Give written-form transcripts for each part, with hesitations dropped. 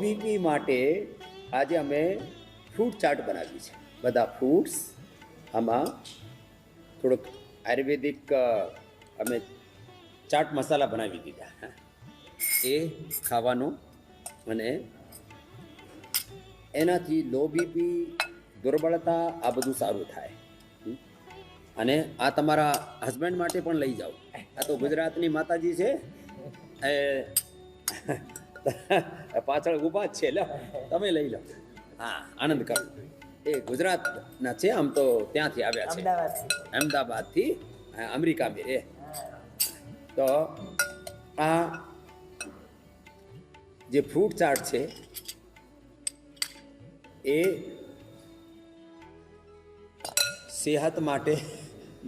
BP માટે આજે અમે ફ્રૂટ ચાટ બનાવી છે. બધા ફ્રૂટ્સ આમાં થોડોક આયુર્વેદિક અમે ચાટ મસાલા બનાવી દીધા, એ ખાવાનું, અને એનાથી લો બીપી, દુર્બળતા આ બધું સારું થાય. અને આ તમારા હસબન્ડ માટે પણ લઈ જાઓ. આ તો ગુજરાતની માતાજી છે, એ પાછળ ઊભા જ છે, લો તમે લઈ લો. હા, આનંદ કરો. એ ગુજરાતના છે, આમ તો ત્યાંથી આવ્યા છે, અમદાવાદથી, અમેરિકા મેં રે. તો આ જે ફ્રૂટ ચાટ છે એ સેહત માટે,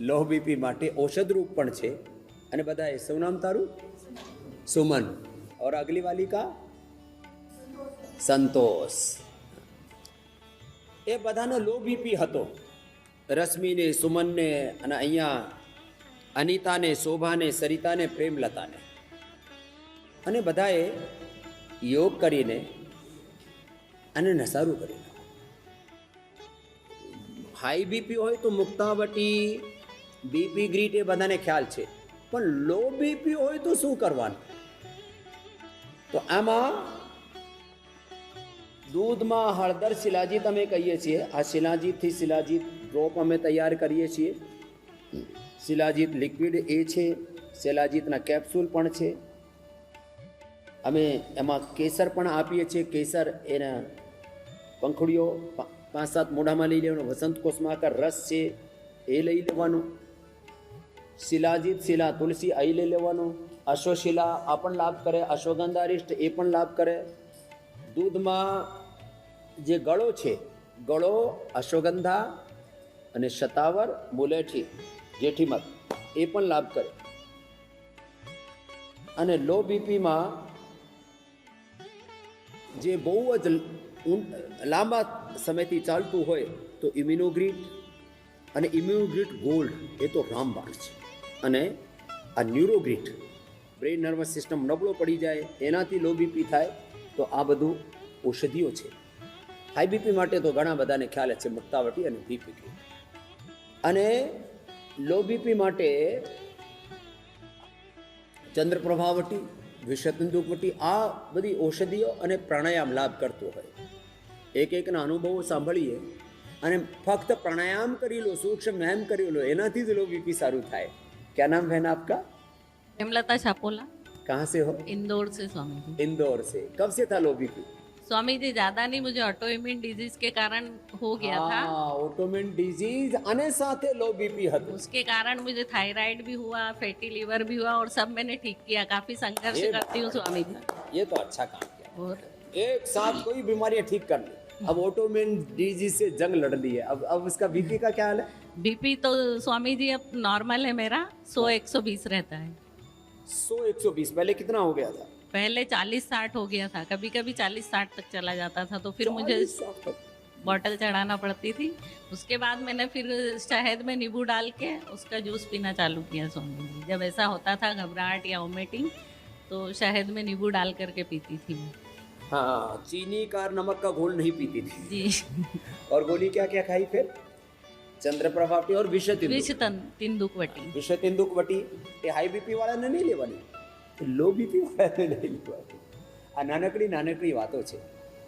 લો બીપી માટે ઔષધરૂપ પણ છે. અને બધા શું નામ તારું? સુમન. और अगली वाली का સંતોષ. એ બધાને લો બીપી હતો, રશ્મિને, સુમનને, અને અહીંયા અનિતાને, શોભાને, સરિતાને, પ્રેમલતાને. અને બધાએ યોગ કરીને અને નસારું કરી નાખો. હાઈ બીપી હોય તો મુક્તાવટી, બીપી ગ્રીટ એ બધાને ખ્યાલ છે, પણ લો બીપી હોય તો શું કરવાનું? તો આમાં દૂધમાં હળદર, શિલાજીત અમે કહીએ છીએ. આ શિલાજીતથી શિલાજીત ડ્રોપ અમે તૈયાર કરીએ છીએ. શિલાજીત લિક્વિડ એ છે, શિલાજીતના કેપ્સ્યુલ પણ છે. અમે એમાં કેસર પણ આપીએ છીએ. કેસર એના પંખડીઓ 5-7 મોઢામાં લઈ લેવાનો. વસંત કોસમાકર રસ છે એ લઈ લેવાનો. શિલાજીત, શિલા તુલસી અહીં લઈ લેવાનું. અશ્વશિલા આ પણ લાભ કરે. અશ્વગંધારિષ્ટ એ પણ લાભ કરે. દૂધમાં જે ગળો છે, ગળો, અશ્વગંધા અને શતાવર, મુલેઠી, જેઠીમધ એ પણ લાભ કરે. અને લો બીપીમાં જે બહુ જ લાંબા સમયથી ચાલતું હોય તો ઇમ્યુનોગ્રીટ અને ઇમ્યુનોગ્રીટ ગોલ્ડ એ તો રામબાણ છે. અને આ ન્યુરોગ્રીટ, બ્રેઇન નર્વસ સિસ્ટમ નબળો પડી જાય એનાથી લો બીપી થાય, તો આ બધું ઔષધિઓ છે. હાઈ બીપી માટે તો ઘણા બધાને ખ્યાલ છે, મુક્તાવટી અને બીપી ગ્રીટ. અને લો બીપી માટે ચંદ્રપ્રભાવટી, વિષતંદુકવટી, આ બધી ઔષધિઓ અને પ્રાણાયામ લાભ કરતો હોય. એક એકના અનુભવો સાંભળીએ અને ફક્ત પ્રાણાયામ કરી લો, સૂક્ષ્મ વ્યાયામ કરી લો, એનાથી જ લો बीपी સારું થાય. क्या नाम है ना आपका? हेमलता छापोला। कहाँ से हो? इंदौर से स्वामी जी। इंदौर से. कब से था लो बीपी? स्वामी जी ज्यादा नहीं, मुझे ऑटो इम्यून डिजीज के कारण हो गया था। ऑटोइम्यून डिजीज અને સાથે लो बीपी હતું. उसके कारण मुझे थायराइड भी हुआ, फैटी लीवर भी हुआ, और सब मैंने ठीक किया। काफी संघर्ष करती हूँ स्वामी जी। ये तो अच्छा काम किया. और एक साथ कोई बीमारियां ठीक कर ली. अब ऑटोइम्यून डिजीज से जंग लड़ ली है. अब उसका बीपी का क्या हाल है? बीपी तो स्वामी जी अब नॉर्मल है मेरा, 100-120 रहता है। 100-120. पहले कितना हो गया था? पहले 40-60 हो गया था, कभी कभी 40-60 तक चला जाता था, तो फिर मुझे 40-60 तक. बॉटल चढ़ाना पड़ती थी। उसके बाद मैंने फिर शहद में नींबू डाल के उसका जूस पीना चालू किया स्वामी जी। जब ऐसा होता था घबराहट या वोमिटिंग, तो शहद में नींबू डाल करके पीती थी मैं। हाँ, चीनी का नमक का घोल नहीं पीती थी जी। और गोली क्या क्या खाई फिर? ચંદ્રપ્રભાવટી और વિષતંદુકવટી. વિષતંદુકવટી એ હાઈ બીપી વાળાને નહીં લેવાની, લો બીપી વાળાને નહીં લેવાની. આ નાનકડી વાતો છે,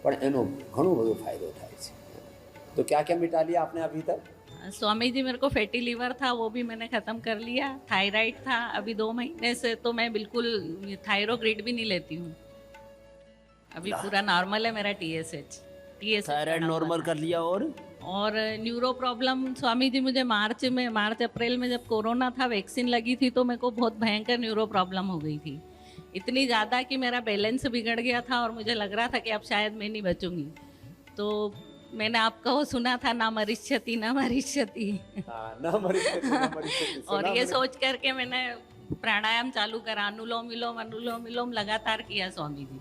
પણ એનો ઘણો બધો ફાયદો થાય છે. તો क्या क्या मिटा लिया आपने अभी तक? स्वामी जी मेरे को फैटी लीवर था, वो भी मैंने ख़त्म कर लिया। थायराइड था, अभी 2 महीने से तो मैं बिल्कुल थायरोग्रिड भी नहीं लेती हूँ। अभी पूरा नॉर्मल है मेरा TSH। थायराइड नॉर्मल कर लिया. और न्यूरो प्रॉब्लम स्वामी जी, मुझे मार्च अप्रैल में जब कोरोना था, वैक्सीन लगी थी, तो मेरे को बहुत भयंकर न्यूरो प्रॉब्लम हो गई थी। इतनी ज़्यादा कि मेरा बैलेंस बिगड़ गया था और मुझे लग रहा था कि अब शायद मैं नहीं बचूंगी। तो मैंने आपका वो सुना था, ना मरिष्यति ना मरिष्यति। और ये सोच करके मैंने प्राणायाम चालू करा, अनुलोम विलोम लगातार किया स्वामी जी।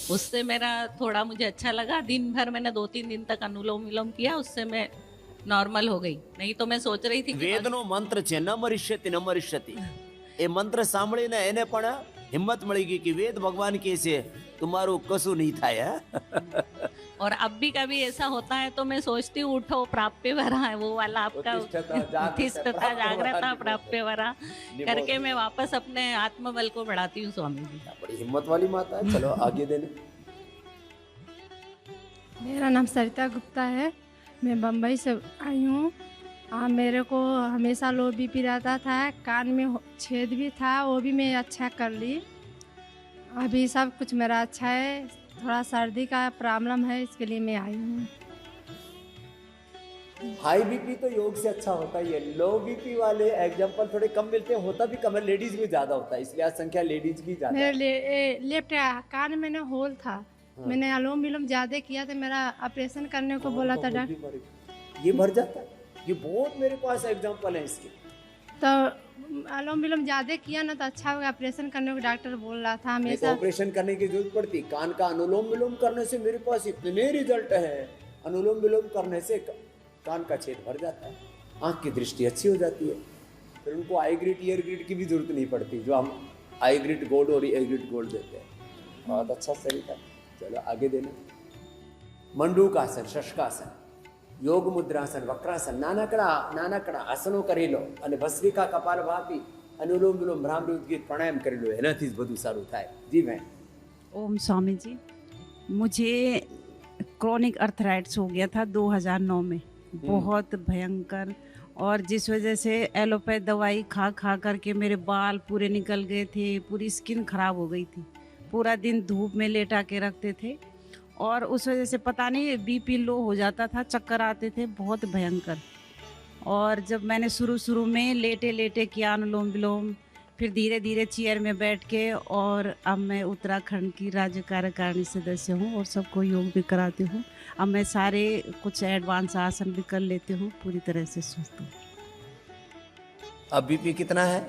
उससे मेरा थोड़ा मुझे अच्छा लगा। दिन भर मैंने 2-3 दिन तक अनुलोम विलोम किया, उससे मैं नॉर्मल हो गई। नहीं तो मैं सोच रही थी कि વેદનો મંત્ર છે, ન મરિષ્યતિ. એ મંત્ર સાંભળીને એને પણ હિંમત મળી ગઈ કે વેદ ભગવાન કહે છે તમારું કશું નહીં થાય. और अब भी कभी ऐसा होता है तो मैं सोचती हूँ उठो प्राप्य वरा है वो वाला आपका उत्तिष्ठता जागृता प्राप्य वरा करके मैं वापस अपने आत्मबल को बढ़ाती हूँ स्वामी जी। बड़ी हिम्मत वाली माता है। चलो आगे देने। मेरा नाम सरिता गुप्ता है, मैं बम्बई से आई हूँ। मेरे को हमेशा लो बीपी रहता था, कान में छेद भी था, वो भी मैं अच्छा कर ली। अभी सब कुछ मेरा अच्छा है, थोड़ा सर्दी का प्रॉब्लम है, इसके लिए मैं आई हूँ। हाई बीपी तो योग से अच्छा होता ही है। लो बीपी वाले एग्जाम्पल थोड़े कम मिलते हैं, होता भी कम है, लेडीज में ज्यादा होता है, इसलिए आज संख्या लेडीज की ज्यादा है। मेरे लेफ्ट कान में ना होल था, मैंने अनुलोम विलोम ज्यादा किया था, मेरा ऑपरेशन करने को बोला था डॉक्टर। ये भर जाता है, ये बहुत मेरे पास एग्जाम्पल है इसके। तो अनुलोम विलोम ज्यादा किया ना तो अच्छा होगा, ऑपरेशन करने को डॉक्टर बोल रहा था हमेशा। ऑपरेशन करने की जरूरत पड़ती, कान का अनुलोम विलोम करने से मेरे पास इतने रिजल्ट है। अनुलोम विलोम करने से कान का छेद भर जाता है, आंख की दृष्टि अच्छी हो जाती है, फिर उनको आई ग्रिड ईयर ग्रिड की भी जरूरत नहीं पड़ती, जो हम आई ग्रिड गोल्ड और ईयर ग्रिड गोल्ड देते हैं। बहुत अच्छा तरीका। चलो आगे देना। मंडूकासन, शशकासन, योग मुद्रासन, वक्रासन, નાનકડા આસનો કરી લો અને ભસ્ત્રિકા કપાલભાતિ અનુલોમ વિલોમ ભ્રામરી ઉદ્ગીત પ્રાણાયામ કરી લો, એનાથી જ બધું સારું થાય। જી બહેન। ओम स्वामी जी, मुझे क्रोनिक अर्थराइटिस हो गया था 2009 में, बहुत भयंकर, और जिस वजह से एलोपैथ दवाई खा खा करके मेरे बाल पूरे निकल गए थे, पूरी स्किन खराब हो गई थी, पूरा दिन धूप में लेटा के रखते थे, और उस वजह से पता नहीं बीपी लो हो जाता था, चक्कर आते थे बहुत भयंकर। और जब मैंने शुरू में लेटे लेटे किया अनुलोम विलोम, फिर धीरे धीरे चेयर में बैठ के, और अब मैं उत्तराखंड की राज्य कार्यकारिणी सदस्य हूँ और सबको योग भी कराती हूँ। अब मैं सारे कुछ एडवांस आसन भी कर लेती हूँ, पूरी तरह से स्वस्थ हूँ। अब बीपी कितना है?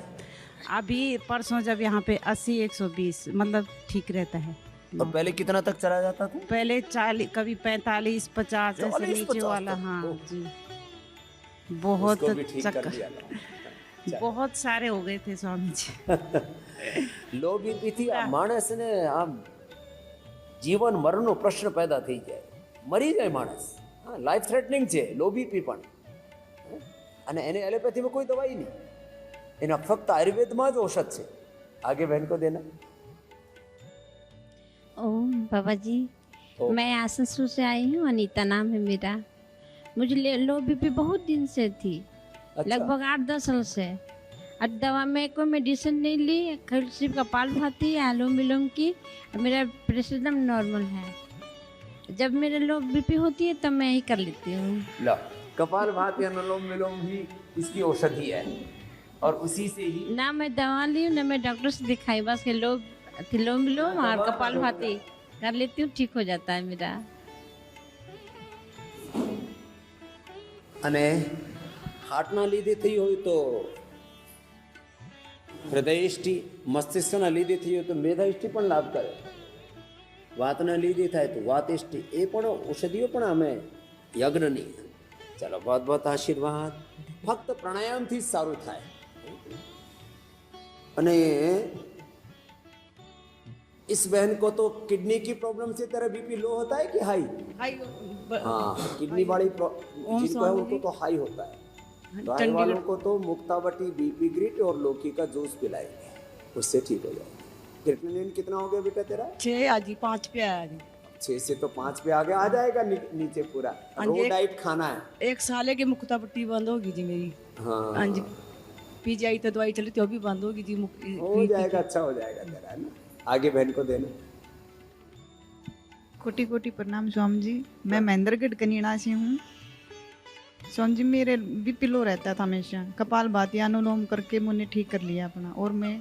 अभी परसों जब यहाँ पे 80-120 मतलब ठीक रहता है। और पहले कितना तक चला जाता था? पहले 40, कभी 45-50 ऐसे 40-50 नीचे वाला। तक? हाँ ओह। जी, बहुत उसको भी ठीक कर चक्कर, दिया। बहुत सारे हो गए थे स्वामी जी। लो बीपी थी આ માણસને આમ જીવન મરણનો પ્રશ્ન પેદા થઈ જાય, મરી જાય માણસ। હા, લાઈફ થ્રેટનિંગ છે લો બીપી પણ, અને એને એલોપેથીમાં કોઈ દવાઈ નહીં, એના ફક્ત આયુર્વેદમાં જ ઔષધ છે। आगे बहन को देना। ओम बाबा जी, ओम। मैं आसनसोल से आई हूँ, अनीता नाम है मेरा। मुझे लो बीपी बहुत दिन से थी, अच्छा। लगभग 8-10 साल से। अब दवा में कोई मेडिसिन नहीं ली, सिर्फ कपालभाति अनुलोम विलोम की, मेरा प्रेशर एकदम नॉर्मल है। जब मेरे लो बीपी होती है तब मैं ही कर लेती हूँ। लो, कपालभाति अनुलोम विलोम ही इसकी औषधि है, और उसी से ही ना मैं दवा ली हूँ ना मैं डॉक्टर से दिखाई, बस अनुलोम विलोम और कपालभाति कर लेती हूँ, ठीक हो जाता है मेरा। અને હાર્ટના લીધે થઈ હોય તો હૃદયષ્ટિ, મસ્તિષ્કના લીધે થઈ હોય તો મેધાષ્ટિ પણ લાભ કરે, વાતના લીધે થાય તો વાતષ્ટિ, એ પણ ઔષધિઓ પણ અમે યજ્ઞની। ચાલો, बहुत बहुत આશીર્વાદ। ફક્ત પ્રાણાયામથી જ સારું થાય। અને इस बहन को तो किडनी की प्रॉब्लम से तेरा बीपी लो होता है कि हाई? हाँ, किडनी वाली जिनको है उनको तो हाई होता है, तो हाई वालों को तो मुक्तावटी, बीपी ग्रिट और लौकी का जूस पिलाएंगे, उससे ठीक हो जाएगा। क्रिएटिनिन कितना हो गया बेटा तेरा? 6 आज 5 पे आया जी। 6 से तो 5 पे आगे आ जाएगा, नीचे पूरा। रो डाइट खाना है। 1 साल के मुक्तावटी बंद होगी जी मेरी। हाँ, हाँ जी, पीजीआई तो दवाई चली थी, वो भी बंद होगी जी। हो जाएगा, अच्छा हो जाएगा तेरा, है ना। आगे बहन को देना। कोटि कोटि प्रणाम स्वामी जी, मैं महेंद्रगढ़ कनीड़ा से हूँ। स्वामी जी, मेरे बीपी लो रहता था हमेशा, कपालभाति अनुलोम करके मैंने ठीक कर लिया अपना, और मैं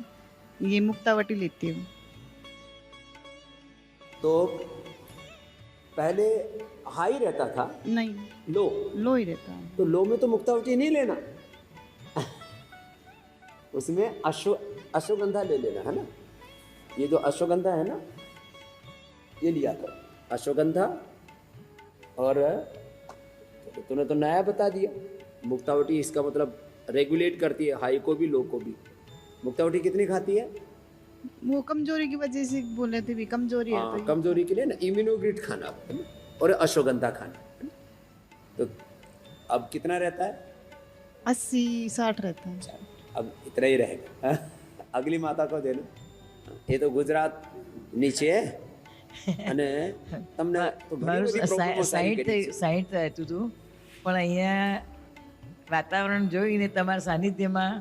ये मुक्तावटी लेती हूँ। तो पहले हाई रहता था? नहीं, लो ही रहता है। तो लो में तो मुक्तावटी नहीं लेना, उसमें अश्वगंधा ले लेना, है ना। ये जो अश्वगंधा है ना, ये लिया करो, अश्वगंधा। और तूने तो नया बता दिया, मुक्तावटी इसका मतलब रेगुलेट करती है हाई को भी लो को भी। मुक्तावटी कितनी खाती है? वो कमजोरी की वजह से बोले थे भी कमजोरी है हाँ, तो ये- कमजोरी के लिए ना इम्यूनोग्रिड खाना है ना, और अश्वगंधा खाना है ना। तो अब कितना रहता है? 80-60 रहता है। अब इतना ही रहेगा। अगली माता को दे लो। ये तो ગુજરાત ની છે અને તમને તો ઘણી મારું બધી પ્રોબ્લેમો સારી કરી છે. 60 રહેતું હતું પણ અહીંયા વાતાવરણ જોઈને તમારા સાનિધ્યમાં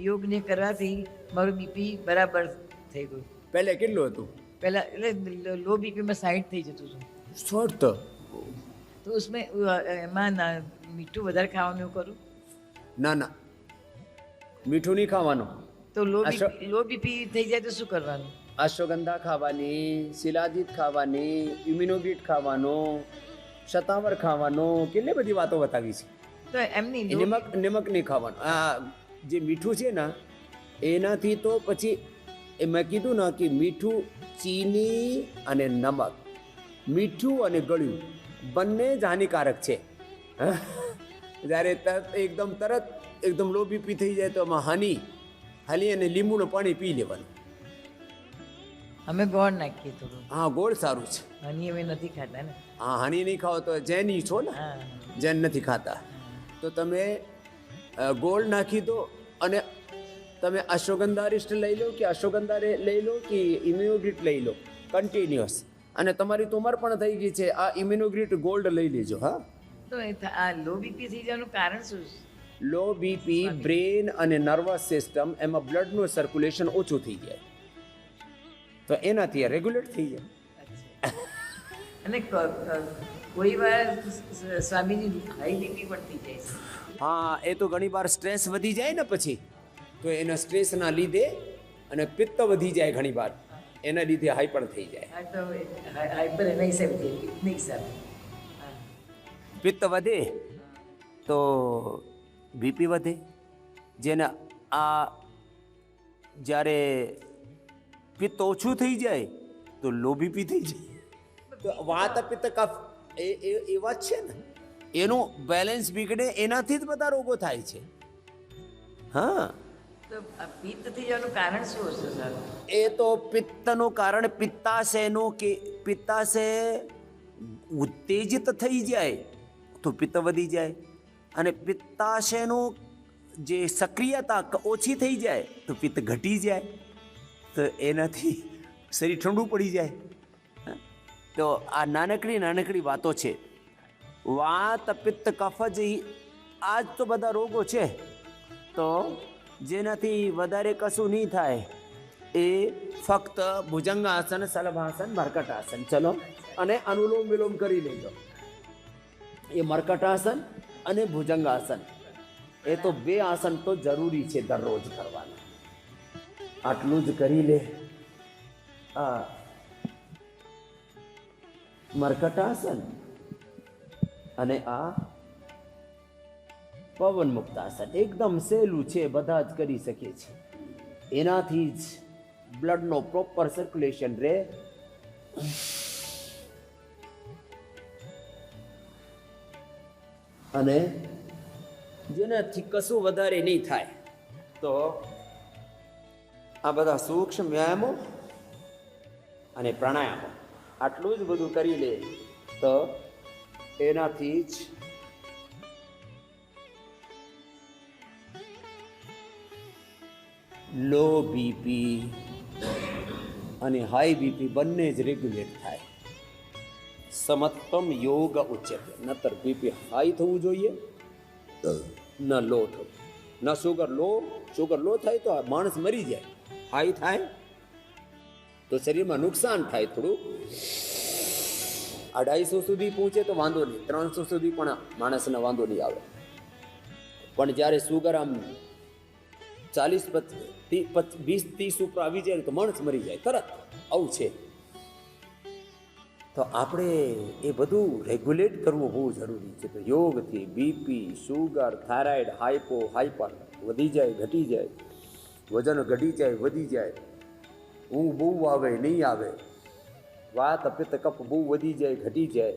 યોગને કરવાથી મારું બીપી બરાબર થઈ ગયું. પહેલે કેટલું હતું? પહેલાં એટલે લો બીપીમાં 60 થઈ જતું હતું. શોર્ટ તો उसमें એમાં મીઠું વધારે ખાવાનું એવું કરું ના ના, મીઠું નહીં ખાવાનું. તો લો બીપી થઈ જાય તો શું કરવાનું? અશ્વગંધા ખાવાની, શિલાજીત ખાવાની, ઇમ્યુનોગ્રિડ ખાવાનો, શતાવર ખાવાનો, કેટલી બધી વાતો બતાવી છે. તો એમની નમક નહીં ખાવાનું. આ જે મીઠું છે ને એનાથી તો પછી એ મેં કીધું ને કે મીઠું, ચીની અને નમક, મીઠું અને ગળ્યું બંને જ હાનિકારક છે. જ્યારે તરત એકદમ લો બીપી થઈ જાય તો એમાં હની અને લીંબુનું પાણી પી લેવાનું. અમે ગોળ નાખીએ થોડું. હા, ગોળ સારું છે. હની અમે નથી ખાતા ને. હા, હની નહીં ખાઓ તો જૈની છો ને, હા જૈન નથી ખાતા તો તમે ગોળ નાખી દો. અને તમે અશ્વગંધારિષ્ટ લઈ લો કે અશ્વગંધા લઈ લો કે ઇમ્યુનોગ્રિડ લઈ લો કન્ટિન્યુઅસ. અને તમારી તો ઉંમર પણ થઈ ગઈ છે, આ ઇમ્યુનોગ્રિડ ગોલ્ડ લઈ લેજો. હા, તો આ લો બીપી થઈ જવાનું કારણ શું છે? લો બીપી, બ્રેન અને નર્વસ સિસ્ટમ એમાં બ્લડનું સર્ક્યુલેશન ઓછું થઈ જાય તો એનાથી રેગ્યુલેટ થઈ જાય. અને કોઈ વાર સ્વામીજી હાઈ બીપી પણ થઈ જાય છે. હા, એ તો ઘણી વાર સ્ટ્રેસ વધી જાય ને પછી તો એના સ્ટ્રેસના લીધે અને પિત્ત વધી જાય ઘણી વાર, એના લીધે હાઈ પણ થઈ જાય. આ તો હાઈપર એના હિસાબે થઈ ગયું, નહીં હિસાબે. પિત્ત વધે તો બીપી વધે. જેને આ જ્યારે પિત્ત ઓછું થઈ જાય તો લો બીપી થઈ જાય. તો વાત પિત્ત કફ એ વાત છે ને, એનું બેલેન્સ બિગડે એનાથી જ બધા રોગો થાય છે. હા, તો આ પિત્ત થઈ જવાનું કારણ શું હશે સર? એ તો પિત્તનું કારણ પિત્તાશયનું કે પિત્તાશય ઉત્તેજિત થઈ જાય તો પિત્ત વધી જાય, અને પિત્તાશયનું જે સક્રિયતા ઓછી થઈ જાય તો પિત્ત ઘટી જાય, તો એનાથી શરીર ઠંડુ પડી જાય. તો આ નાનકડી વાતો છે. વાત પિત્ત કફ જ આ જ તો બધા રોગો છે. તો જેનાથી વધારે કશું નહીં થાય એ ફક્ત ભુજંગાસન, શલભાસન, મર્કટાસન. ચલો, અને અનુલોમ વિલોમ કરી લેજો. એ મર્કટાસન અને ભુજંગાસન એ તો બે આસન તો જરૂરી છે દરરોજ કરવાના. આટલું જ કરી લે. આ મર્કટાસન અને આ પવન મુક્તાસન એકદમ સહેલું છે, બધા જ કરી શકે છે. એનાથી જ બ્લડનો પ્રોપર સર્ક્યુલેશન રહે. અને જેનાથી કશું વધારે નહીં થાય તો આ બધા સૂક્ષ્મ વ્યાયામો અને પ્રાણાયામો આટલું જ બધું કરી લે તો એનાથી જ લો બીપી અને હાઈ બીપી બંને જ રેગ્યુલેટ થાય. સમત્તમ યોગ ઉચ્યતે. નતર બીપી હાઈ થવું જોઈએ ન લો થવું. ન શુગર લો થાય તો માણસ મરી જાય. હાઈ થાય તો શરીરમાં નુકસાન થાય થોડું. 250 સુધી પહોંચે તો વાંધો નહીં, 300 સુધી પણ માણસને વાંધો નહીં આવે. પણ જ્યારે શુગર આમ 40, 20, 30 ઉપર આવી જાય તો માણસ મરી જાય તરત. આવું છે. તો આપણે એ બધું રેગ્યુલેટ કરવું બહુ જરૂરી છે. તો યોગથી બીપી, શુગર, થાઇરોઇડ, હાઈપર વધી જાય, ઘટી જાય, વજન ઘટી જાય, વધી જાય, ઊંઘ બહુ આવે, નહીં આવે, વાત પિત્ત કફ બહુ વધી જાય, ઘટી જાય,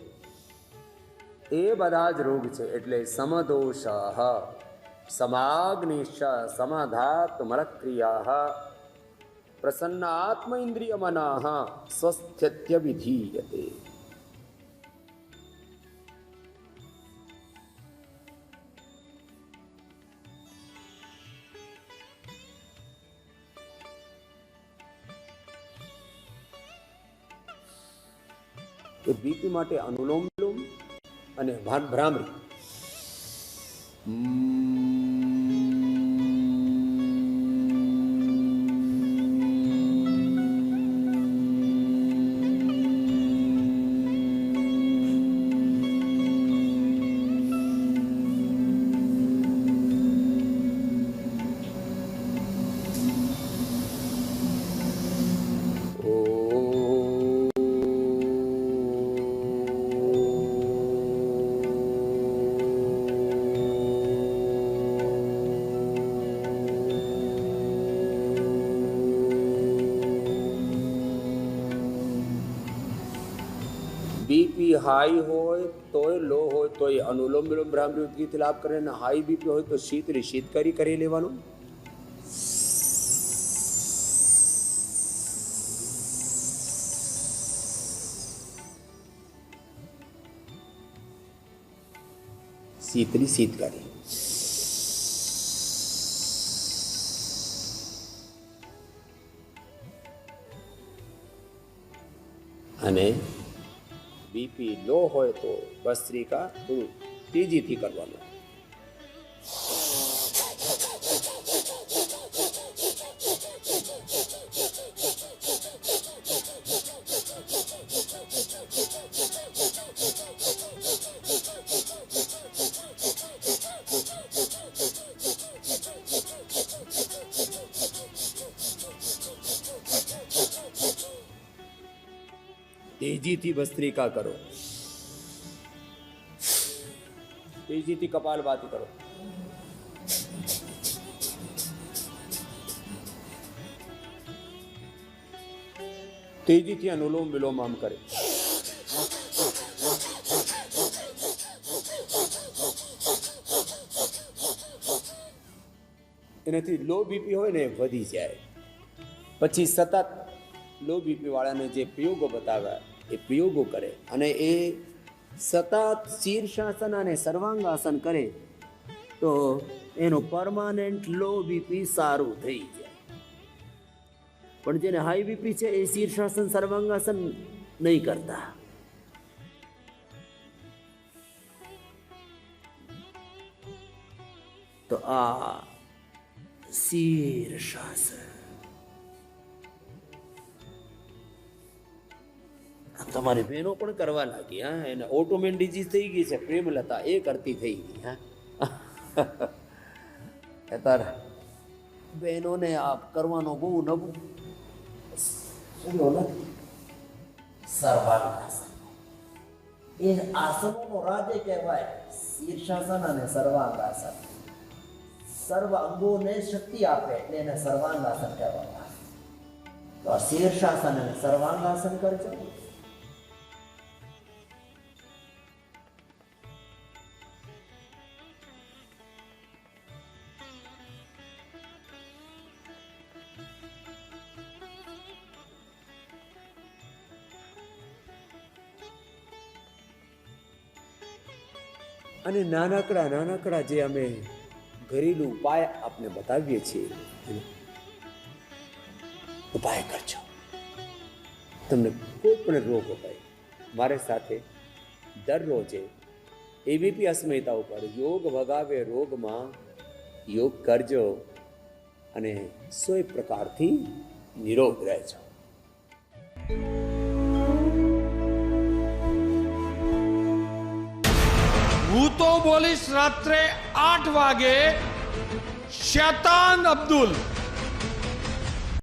એ બધા જ રોગ છે. એટલે સમદોષ સમાગ્નિશ સમાધાત મરક્રિયા प्रसन्न आत्म इंद्रिय मनाः स्वस्थ्यत्य विधीयते। तो बीपी माटे अनुलोम विलोम અને ભ્રામરી बीपी हाई होय तोय लो होय तोय अनुलोम विलोम भ्रामरी उद्गीत लाभ करे ने हाई बीपी होय तो शीतकारी કરી લેવાનું। शीतकारी અને बीपी लो होय तो भस्त्रिका तेजी थी करवानो। तेजी थी भस्त्रिका करो, तेजी थी कपालभाति करो। तेजी थी अनुलोम विलोम आम करे। एनाथी लो बीपी होय ने वधी जाए। पछी सतत लो बीपी वाळाने जे प्रयोगो बताव्या ए प्रयोगो करे अने ए सतत शीर्षासन अने सर्वांगासन करे तो एनो परमानेंट लो बीपी सारू थई जाय। पण जेने हाई बीपी छे ए शीर्षासन सर्वांगासन नहीं करता। तो आ शीर्षासन તમારી બહેનો પણ કરવા લાગી। હા, એને ઓટોમેન ડિઝીઝ થઈ ગઈ છે, પ્રેમલતા એ કરતી થઈ ગઈ। હા, અત્યારે બહેનોને આ કરવાનો બહુ નવું સર્વાંગાસન એ આસનોનો રાજ્ય કહેવાય। શીર્ષાસન અને સર્વાંગાસન સર્વ અંગોને શક્તિ આપે એટલે એને સર્વાંગાસન કહેવામાં આવે। તો આ શીર્ષાસન અને સર્વાંગાસન કરજો। અને નાનકડા જે અમે ઘરેલું ઉપાય આપને બતાવીએ છીએ ઉપાય કરજો। તમને કોઈ પણ રોગ હોય મારે સાથે દરરોજે એબીપી અસ્મિતા ઉપર યોગ વગાવે રોગમાં યોગ કરજો અને 100 પ્રકારથી નિરોગ રહેજો। હું તો બોલીશ રાત્રે 8 વાગે શૈતાન અબ્દુલ।